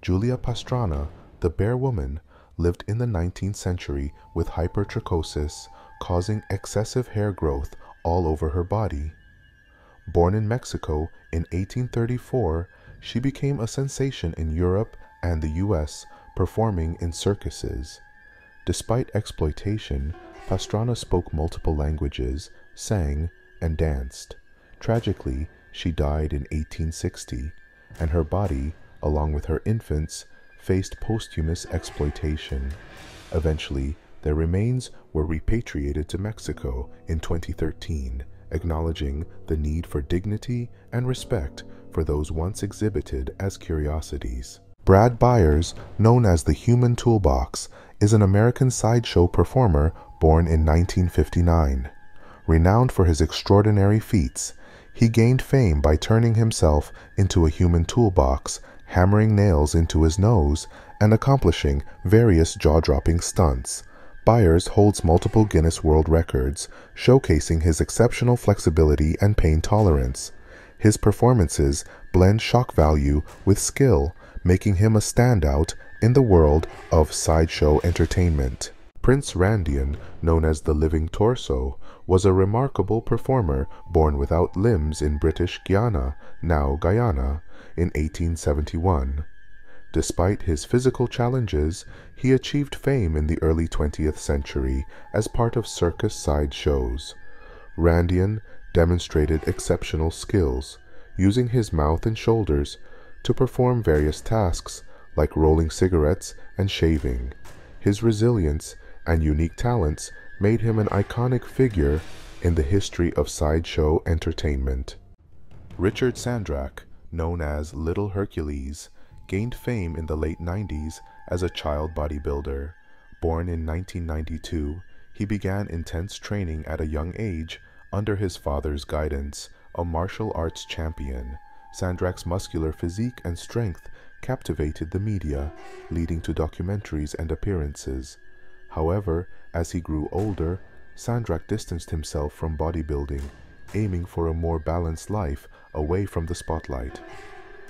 Julia Pastrana, the Bear Woman, lived in the 19th century with hypertrichosis, causing excessive hair growth all over her body. Born in Mexico in 1834, she became a sensation in Europe and the US, performing in circuses. Despite exploitation, Pastrana spoke multiple languages, sang, and danced. Tragically, she died in 1860, and her body, along with her infants, faced posthumous exploitation. Eventually, their remains were repatriated to Mexico in 2013, acknowledging the need for dignity and respect for those once exhibited as curiosities. Brad Byers, known as the Human Toolbox, is an American sideshow performer born in 1959. Renowned for his extraordinary feats, he gained fame by turning himself into a human toolbox, hammering nails into his nose, and accomplishing various jaw-dropping stunts. Byers holds multiple Guinness World Records, showcasing his exceptional flexibility and pain tolerance. His performances blend shock value with skill, making him a standout in the world of sideshow entertainment. Prince Randian, known as the Living Torso, was a remarkable performer born without limbs in British Guiana, now Guyana, in 1871. Despite his physical challenges, he achieved fame in the early 20th century as part of circus sideshows. Randian demonstrated exceptional skills, using his mouth and shoulders to perform various tasks like rolling cigarettes and shaving. His resilience and unique talents made him an iconic figure in the history of sideshow entertainment. Richard Sandrak, known as Little Hercules, gained fame in the late 90s as a child bodybuilder. Born in 1992, he began intense training at a young age under his father's guidance, a martial arts champion. Sandrak's muscular physique and strength captivated the media, leading to documentaries and appearances. However, as he grew older, Sandrak distanced himself from bodybuilding, aiming for a more balanced life away from the spotlight.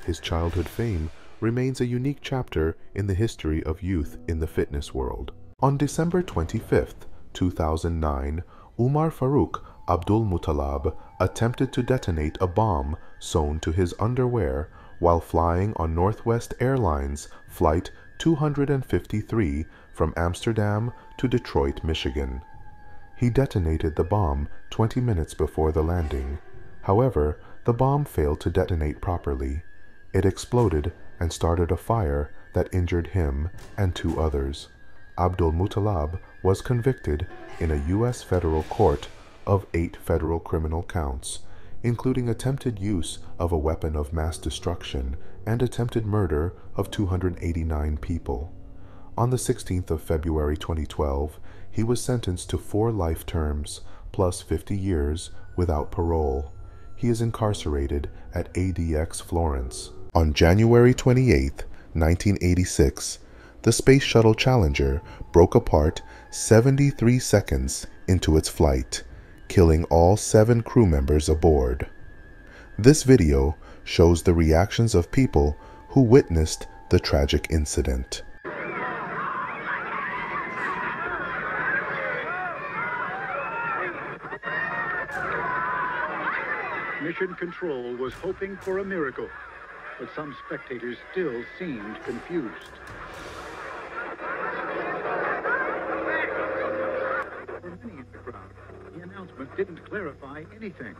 His childhood fame remains a unique chapter in the history of youth in the fitness world. On December 25, 2009, Umar Farouk Abdul Muttalab attempted to detonate a bomb sewn to his underwear while flying on Northwest Airlines Flight 253 from Amsterdam to Detroit, Michigan. He detonated the bomb 20 minutes before the landing. However, the bomb failed to detonate properly. It exploded and started a fire that injured him and 2 others. Abdul Muttalab was convicted in a U.S. federal court of 8 federal criminal counts, including attempted use of a weapon of mass destruction and attempted murder of 289 people. On the 16th of February 2012, he was sentenced to 4 life terms plus 50 years without parole. He is incarcerated at ADX Florence. On January 28, 1986, the Space Shuttle Challenger broke apart 73 seconds into its flight, killing all 7 crew members aboard. This video shows the reactions of people who witnessed the tragic incident. Mission Control was hoping for a miracle, but some spectators still seemed confused. For many in the crowd, the announcement didn't clarify anything.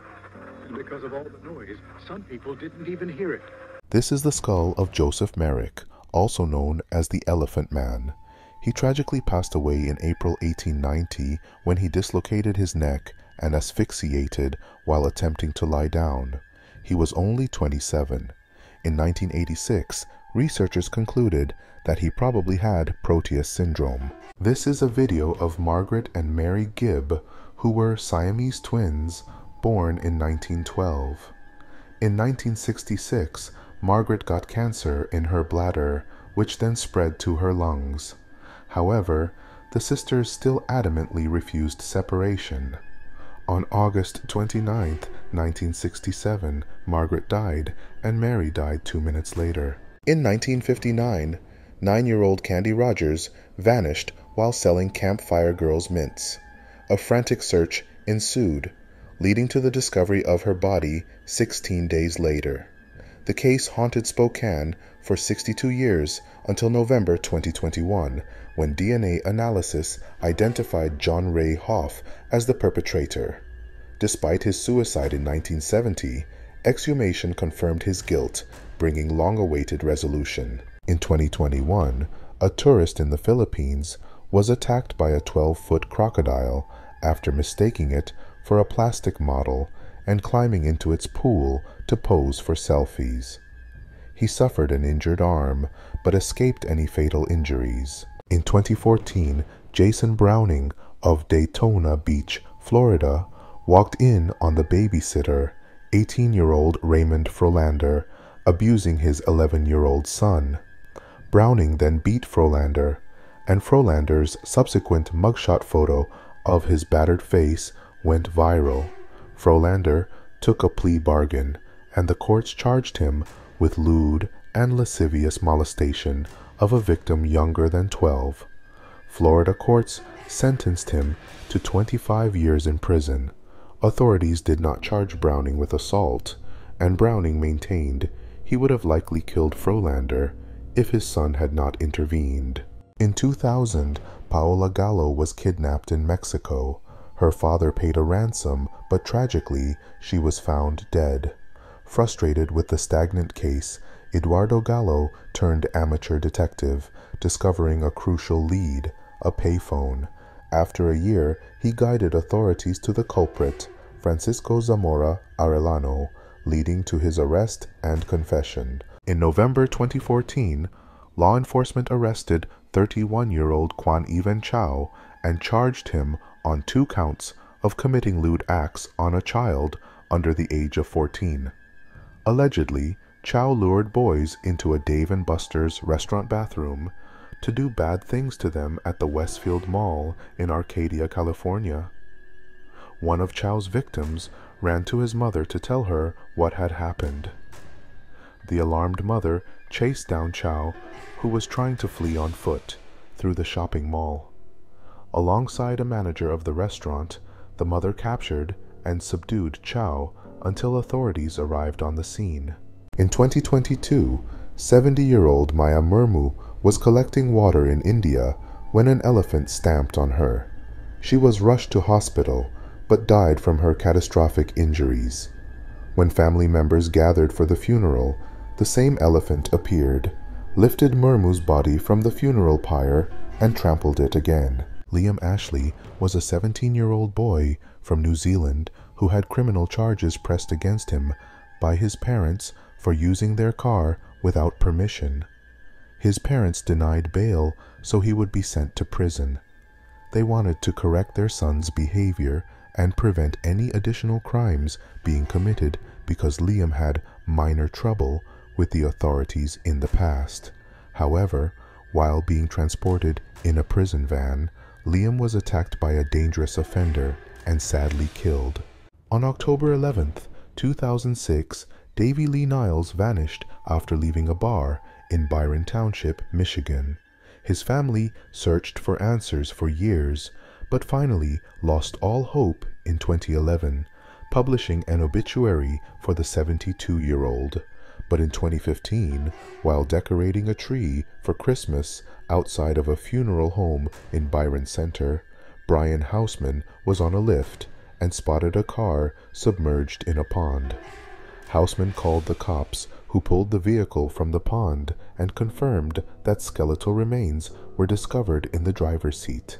And because of all the noise, some people didn't even hear it. This is the skull of Joseph Merrick, also known as the Elephant Man. He tragically passed away in April 1890 when he dislocated his neck and asphyxiated while attempting to lie down. He was only 27. In 1986, researchers concluded that he probably had Proteus syndrome. This is a video of Margaret and Mary Gibb, who were Siamese twins born in 1912. In 1966, Margaret got cancer in her bladder, which then spread to her lungs. However, the sisters still adamantly refused separation. On August 29, 1967, Margaret died, and Mary died 2 minutes later. In 1959, 9-year-old Candy Rogers vanished while selling Campfire Girls mints. A frantic search ensued, leading to the discovery of her body 16 days later. The case haunted Spokane for 62 years until November 2021, when DNA analysis identified John Ray Hoff as the perpetrator. Despite his suicide in 1970, exhumation confirmed his guilt, bringing long-awaited resolution. In 2021, a tourist in the Philippines was attacked by a 12-foot crocodile after mistaking it for a plastic model and climbing into its pool to pose for selfies. He suffered an injured arm, but escaped any fatal injuries. In 2014, Jason Browning of Daytona Beach, Florida, walked in on the babysitter, 18-year-old Raymond Frolander, abusing his 11-year-old son. Browning then beat Frolander, and Frolander's subsequent mugshot photo of his battered face went viral. Frolander took a plea bargain, and the courts charged him with lewd and lascivious molestation of a victim younger than 12. Florida courts sentenced him to 25 years in prison. Authorities did not charge Browning with assault, and Browning maintained he would have likely killed Frolander if his son had not intervened. In 2000, Paola Gallo was kidnapped in Mexico. Her father paid a ransom, but tragically, she was found dead. Frustrated with the stagnant case, Eduardo Gallo turned amateur detective, discovering a crucial lead, a payphone. After a year, he guided authorities to the culprit, Francisco Zamora Arellano, leading to his arrest and confession. In November 2014, law enforcement arrested 31-year-old Kwan Even Chow and charged him on 2 counts of committing lewd acts on a child under the age of 14. Allegedly, Chow lured boys into a Dave & Buster's restaurant bathroom to do bad things to them at the Westfield Mall in Arcadia, California. One of Chow's victims ran to his mother to tell her what had happened. The alarmed mother chased down Chow, who was trying to flee on foot, through the shopping mall. Alongside a manager of the restaurant, the mother captured and subdued Chow until authorities arrived on the scene. In 2022, 70-year-old Maya Murmu was collecting water in India when an elephant stamped on her. She was rushed to hospital, but died from her catastrophic injuries. When family members gathered for the funeral, the same elephant appeared, lifted Murmu's body from the funeral pyre, and trampled it again. Liam Ashley was a 17-year-old boy from New Zealand who had criminal charges pressed against him by his parents for using their car without permission. His parents denied bail, so he would be sent to prison. They wanted to correct their son's behavior and prevent any additional crimes being committed because Liam had minor trouble with the authorities in the past. However, while being transported in a prison van, Liam was attacked by a dangerous offender and sadly killed. On October 11th, 2006, Davy Lee Niles vanished after leaving a bar in Byron Township, Michigan. His family searched for answers for years, but finally lost all hope in 2011, publishing an obituary for the 72-year-old. But in 2015, while decorating a tree for Christmas outside of a funeral home in Byron Center, Brian Houseman was on a lift and spotted a car submerged in a pond. Houseman called the cops, who pulled the vehicle from the pond and confirmed that skeletal remains were discovered in the driver's seat.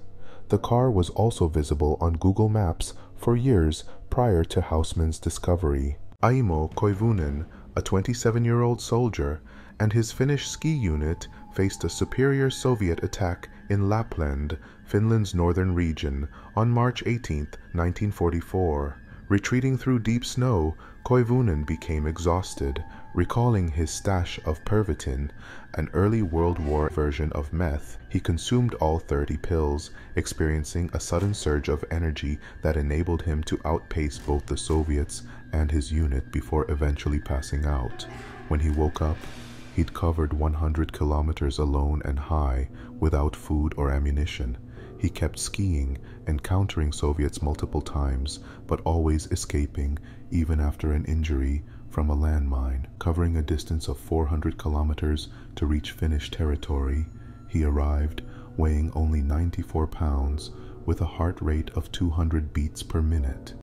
The car was also visible on Google Maps for years prior to Houseman's discovery. Aimo Koivunen, a 27-year-old soldier, and his Finnish ski unit faced a superior Soviet attack in Lapland, Finland's northern region, on March 18, 1944. Retreating through deep snow, Koivunen became exhausted. Recalling his stash of Pervitin, an early World War version of meth, he consumed all 30 pills, experiencing a sudden surge of energy that enabled him to outpace both the Soviets and his unit before eventually passing out. When he woke up, He'd covered 100 kilometers alone and high, without food or ammunition. He kept skiing, encountering Soviets multiple times, but always escaping, even after an injury, from a landmine. Covering a distance of 400 kilometers to reach Finnish territory, he arrived, weighing only 94 pounds, with a heart rate of 200 beats per minute.